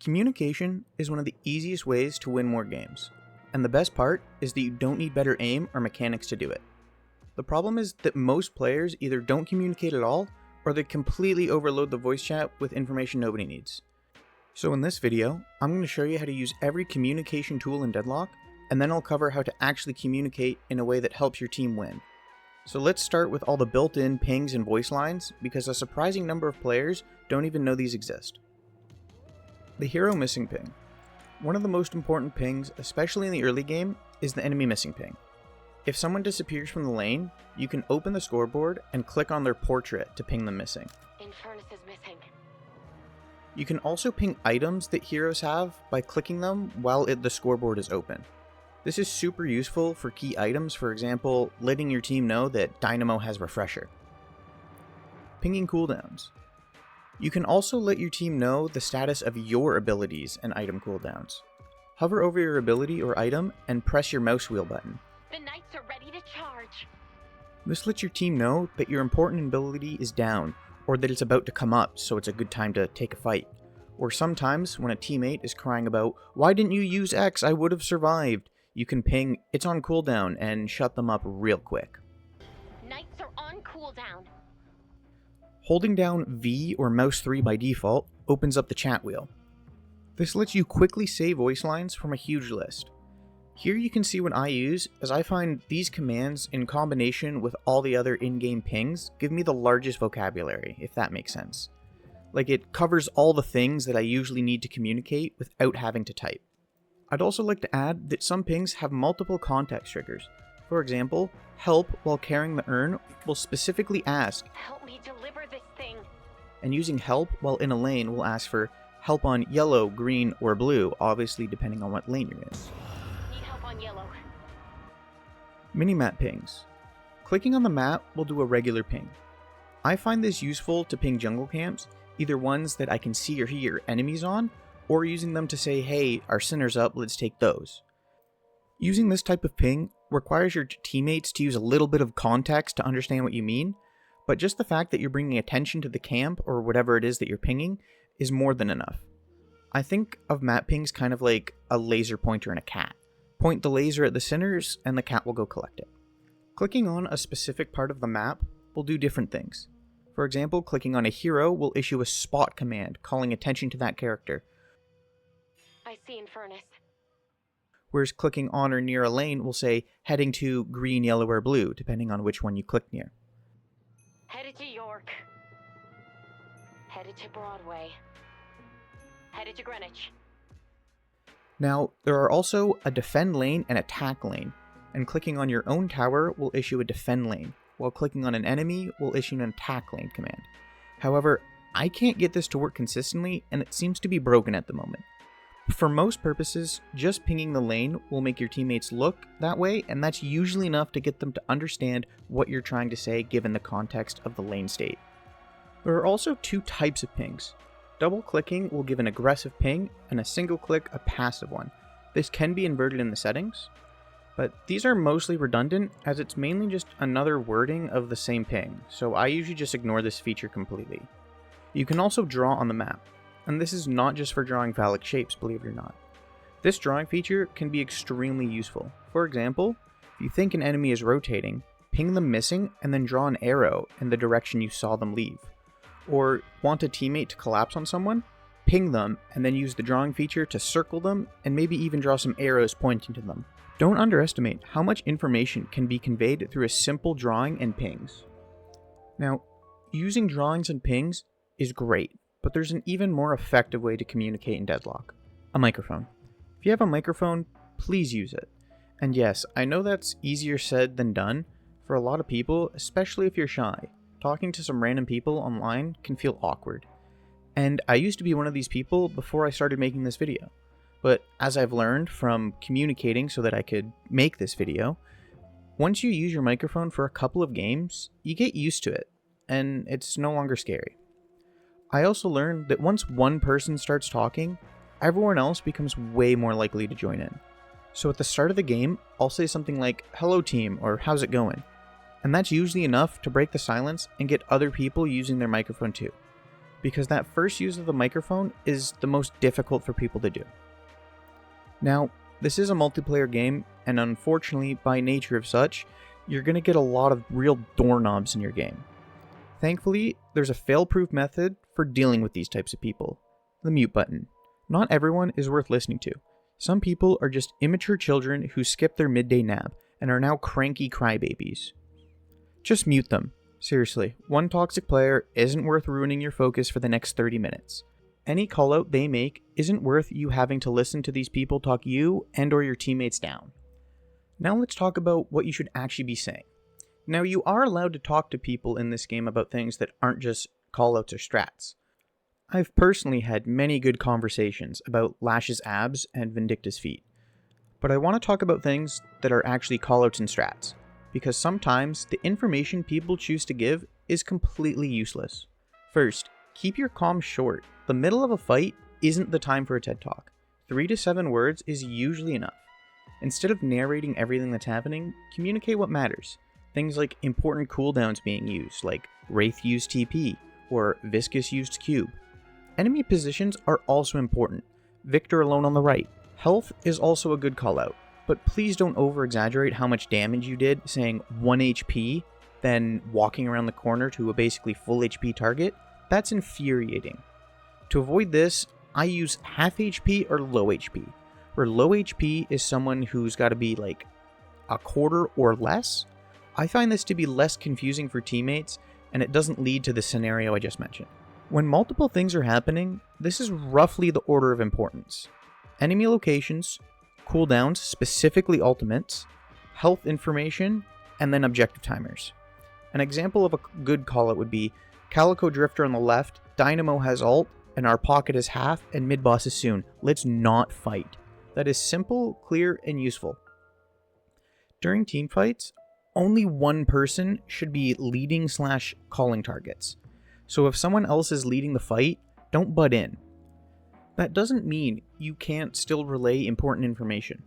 Communication is one of the easiest ways to win more games, and the best part is that you don't need better aim or mechanics to do it. The problem is that most players either don't communicate at all, or they completely overload the voice chat with information nobody needs. So in this video, I'm going to show you how to use every communication tool in Deadlock, and then I'll cover how to actually communicate in a way that helps your team win. So let's start with all the built-in pings and voice lines, because a surprising number of players don't even know these exist. The hero missing ping. One of the most important pings, especially in the early game, is the enemy missing ping. If someone disappears from the lane, you can open the scoreboard and click on their portrait to ping them missing. Infernus is missing. You can also ping items that heroes have by clicking them while the scoreboard is open. This is super useful for key items, for example, letting your team know that Dynamo has Refresher. Pinging cooldowns. You can also let your team know the status of your abilities and item cooldowns. Hover over your ability or item and press your mouse wheel button. The knights are ready to charge. This lets your team know that your important ability is down, or that it's about to come up, so it's a good time to take a fight. Or sometimes, when a teammate is crying about, "Why didn't you use X? I would have survived," you can ping, "It's on cooldown," and shut them up real quick. Knights are on cooldown. Holding down V or mouse 3 by default opens up the chat wheel. This lets you quickly say voice lines from a huge list. Here you can see what I use, as I find these commands in combination with all the other in-game pings give me the largest vocabulary, if that makes sense. Like, it covers all the things that I usually need to communicate without having to type. I'd also like to add that some pings have multiple context triggers. For example, help while carrying the urn will specifically ask, "Help me deliver this thing." and using help while in a lane will ask for help on yellow, green, or blue, obviously depending on what lane you're in. Need help on yellow. Minimap pings. Clicking on the map will do a regular ping. I find this useful to ping jungle camps, either ones that I can see or hear enemies on, or using them to say, "Hey, our center's up, let's take those." Using this type of ping requires your teammates to use a little bit of context to understand what you mean, but just the fact that you're bringing attention to the camp or whatever it is that you're pinging is more than enough. I think of map pings kind of like a laser pointer and a cat. Point the laser at the centers and the cat will go collect it. Clicking on a specific part of the map will do different things. For example, clicking on a hero will issue a spot command calling attention to that character, I see Infernus. whereas clicking on or near a lane will say heading to green, yellow, or blue, depending on which one you click near. Headed to York. Headed to Broadway. Headed to Greenwich. Now, there are also a defend lane and attack lane, and clicking on your own tower will issue a defend lane, while clicking on an enemy will issue an attack lane command. However, I can't get this to work consistently, and it seems to be broken at the moment. For most purposes, just pinging the lane will make your teammates look that way, and that's usually enough to get them to understand what you're trying to say given the context of the lane state. There are also two types of pings. Double clicking will give an aggressive ping, and a single click a passive one. This can be inverted in the settings, but these are mostly redundant as it's mainly just another wording of the same ping, so I usually just ignore this feature completely. You can also draw on the map, and this is not just for drawing phallic shapes, believe it or not. This drawing feature can be extremely useful. For example, if you think an enemy is rotating, ping them missing and then draw an arrow in the direction you saw them leave. Or want a teammate to collapse on someone? Ping them and then use the drawing feature to circle them and maybe even draw some arrows pointing to them. Don't underestimate how much information can be conveyed through a simple drawing and pings. Now, using drawings and pings is great, but there's an even more effective way to communicate in Deadlock: a microphone. If you have a microphone, please use it. And yes, I know that's easier said than done for a lot of people, especially if you're shy. Talking to some random people online can feel awkward. And I used to be one of these people before I started making this video. But as I've learned from communicating so that I could make this video, once you use your microphone for a couple of games, you get used to it, and it's no longer scary. I also learned that once one person starts talking, everyone else becomes way more likely to join in. So at the start of the game, I'll say something like, "Hello team," or "How's it going?" And that's usually enough to break the silence and get other people using their microphone too. because that first use of the microphone is the most difficult for people to do. Now, this is a multiplayer game, and unfortunately, by nature of such, you're going to get a lot of real doorknobs in your game. Thankfully, there's a fail-proof method for dealing with these types of people: the mute button. Not everyone is worth listening to. Some people are just immature children who skip their midday nap and are now cranky crybabies. Just mute them. Seriously, one toxic player isn't worth ruining your focus for the next 30 minutes. Any callout they make isn't worth you having to listen to these people talk you and or your teammates down. Now let's talk about what you should actually be saying. Now, you are allowed to talk to people in this game about things that aren't just callouts or strats. I've personally had many good conversations about Lash's abs and Vindicta's feet. But I want to talk about things that are actually callouts and strats, because sometimes the information people choose to give is completely useless. First, keep your comms short. The middle of a fight isn't the time for a TED Talk. 3 to 7 words is usually enough. Instead of narrating everything that's happening, communicate what matters. Things like important cooldowns being used, like Wraith used TP, or Viscous used Cube. Enemy positions are also important. Victor alone on the right. Health is also a good callout, but please don't over-exaggerate how much damage you did saying 1 HP, then walking around the corner to a basically full HP target. That's infuriating. To avoid this, I use half HP or low HP, where low HP is someone who's got to be like a quarter or less. I find this to be less confusing for teammates, and it doesn't lead to the scenario I just mentioned. When multiple things are happening, this is roughly the order of importance: enemy locations, cooldowns, specifically ultimates, health information, and then objective timers. An example of a good callout would be Calico Drifter on the left, Dynamo has ult, and our pocket is half, and mid-boss is soon. Let's not fight. That is simple, clear, and useful. During teamfights, only one person should be leading/calling targets. So if someone else is leading the fight, don't butt in. That doesn't mean you can't still relay important information.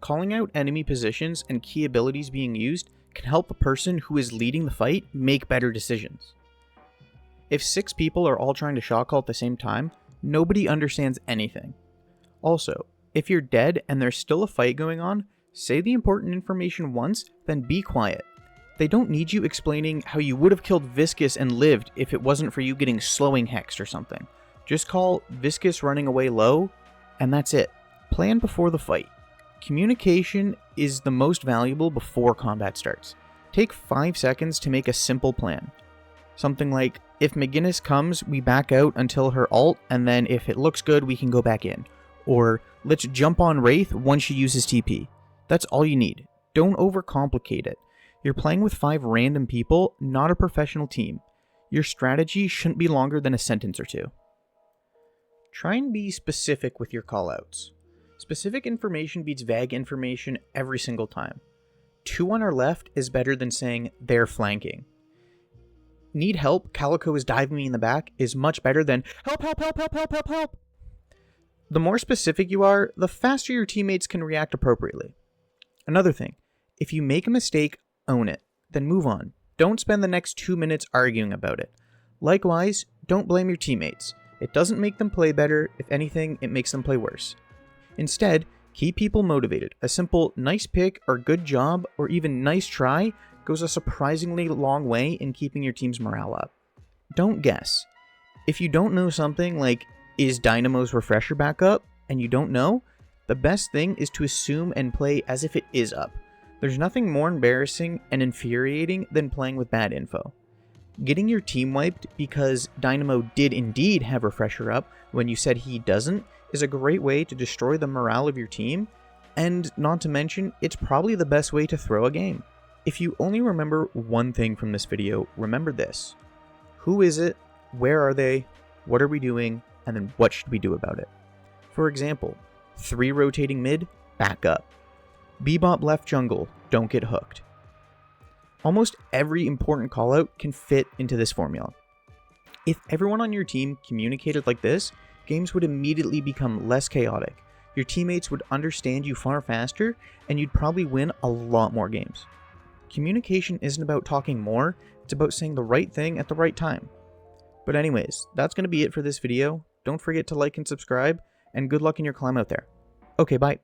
Calling out enemy positions and key abilities being used can help the person who is leading the fight make better decisions. If 6 people are all trying to shot call at the same time, nobody understands anything. Also, if you're dead and there's still a fight going on, say the important information once, then be quiet. They don't need you explaining how you would have killed Viscous and lived if it wasn't for you getting slowing hexed or something. Just call Viscous running away low, and that's it. Plan before the fight. Communication is the most valuable before combat starts. Take 5 seconds to make a simple plan. Something like, if McGinnis comes, we back out until her ult, and then if it looks good, we can go back in. Or, let's jump on Wraith once she uses TP. That's all you need. Don't overcomplicate it. You're playing with 5 random people, not a professional team. Your strategy shouldn't be longer than a sentence or 2. Try and be specific with your callouts. Specific information beats vague information every single time. 2 on our left is better than saying they're flanking. Need help, Calico is diving me in the back is much better than help, help, help, help, help, help, help. The more specific you are, the faster your teammates can react appropriately. Another thing, if you make a mistake, own it, then move on. Don't spend the next 2 minutes arguing about it. Likewise, don't blame your teammates. It doesn't make them play better. If anything, it makes them play worse. Instead, keep people motivated. A simple nice pick or good job or even nice try goes a surprisingly long way in keeping your team's morale up. Don't guess. If you don't know something like, is Dynamo's refresher back up, and you don't know, the best thing is to assume and play as if it is up. There's nothing more embarrassing and infuriating than playing with bad info. Getting your team wiped because Dynamo did indeed have refresher up when you said he doesn't is a great way to destroy the morale of your team, and not to mention, it's probably the best way to throw a game. If you only remember one thing from this video, remember this. Who is it? Where are they? What are we doing? And then what should we do about it? For example, 3 rotating mid, back up. Bebop left jungle, don't get hooked. Almost every important callout can fit into this formula. If everyone on your team communicated like this, games would immediately become less chaotic. Your teammates would understand you far faster, and you'd probably win a lot more games. Communication isn't about talking more, it's about saying the right thing at the right time. But anyways, that's going to be it for this video. Don't forget to like and subscribe, and good luck in your climb out there. Okay, bye.